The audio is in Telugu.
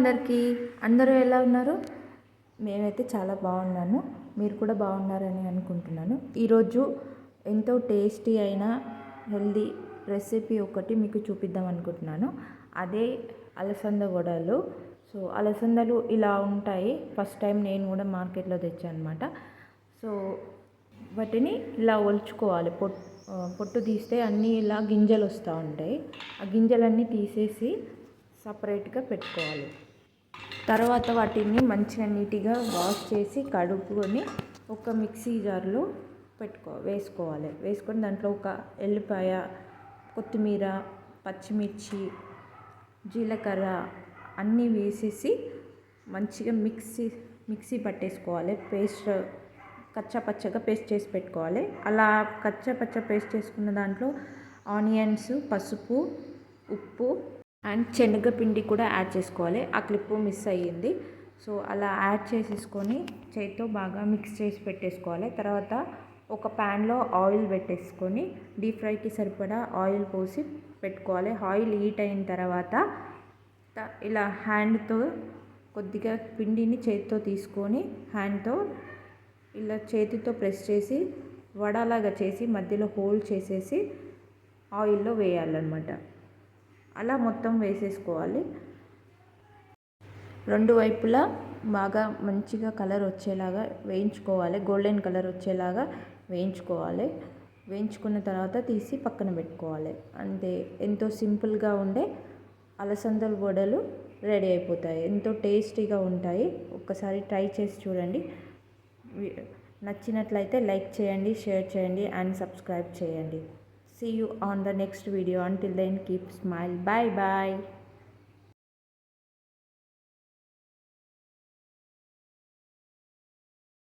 అందరికీ. అందరూ ఎలా ఉన్నారు? మేమైతే చాలా బాగున్నాను. మీరు కూడా బాగున్నారని అనుకుంటున్నాను. ఈరోజు ఎంతో టేస్టీ అయిన హెల్దీ రెసిపీ ఒకటి మీకు చూపిద్దాం అనుకుంటున్నాను. అదే అలసంద వడలు. సో అలసందలు ఇలా ఉంటాయి. ఫస్ట్ టైం నేను కూడా మార్కెట్లో తెచ్చాను అనమాట. సో వాటిని ఇలా ఒలుచుకోవాలి. పొట్టు తీస్తే అన్నీ ఇలా గింజలు వస్తూ ఉంటాయి. ఆ గింజలన్నీ తీసేసి సపరేట్గా పెట్టుకోవాలి. తర్వాత వాటిని మంచిగా నీట్గా వాష్ చేసి కడుక్కొని ఒక మిక్సీ జార్లో వేసుకోవాలి. వేసుకొని దాంట్లో ఒక ఎల్లిపాయ, కొత్తిమీర, పచ్చిమిర్చి, జీలకర్ర అన్నీ వేసేసి మంచిగా మిక్సీ పట్టేసుకోవాలి. పేస్ట్ కచ్చపచ్చగా పేస్ట్ చేసి పెట్టుకోవాలి. అలా కచ్చపచ్చ పేస్ట్ చేసుకున్న దాంట్లో ఆనియన్స్, పసుపు, ఉప్పు అండ్ శనగపిండి కూడా యాడ్ చేసుకోవాలి. ఆ క్లిప్ మిస్ అయ్యింది. సో అలా యాడ్ చేసేసుకొని చేతితో బాగా మిక్స్ చేసి పెట్టేసుకోవాలి. తర్వాత ఒక ప్యాన్లో ఆయిల్ పెట్టేసుకొని డీప్ ఫ్రైకి సరిపడా ఆయిల్ పోసి పెట్టుకోవాలి. ఆయిల్ హీట్ అయిన తర్వాత ఇలా హ్యాండ్తో కొద్దిగా పిండిని చేతితో తీసుకొని హ్యాండ్తో ఇలా చేతితో ప్రెస్ చేసి వడలాగా చేసి మధ్యలో హోల్డ్ చేసేసి ఆయిల్లో వేయాలన్నమాట. అలా మొత్తం వేసేసుకోవాలి. రెండు వైపులా బాగా మంచిగా కలర్ వచ్చేలాగా వేయించుకోవాలి. గోల్డెన్ కలర్ వచ్చేలాగా వేయించుకోవాలి. వేయించుకున్న తర్వాత తీసి పక్కన పెట్టుకోవాలి. అంతే, ఎంతో సింపుల్గా ఉండే అలసందల వడలు రెడీ అయిపోతాయి. ఎంతో టేస్టీగా ఉంటాయి. ఒక్కసారి ట్రై చేసి చూడండి. నచ్చినట్లయితే లైక్ చేయండి, షేర్ చేయండి అండ్ సబ్స్క్రైబ్ చేయండి. See you on the next video. Until then, keep smile. Bye bye.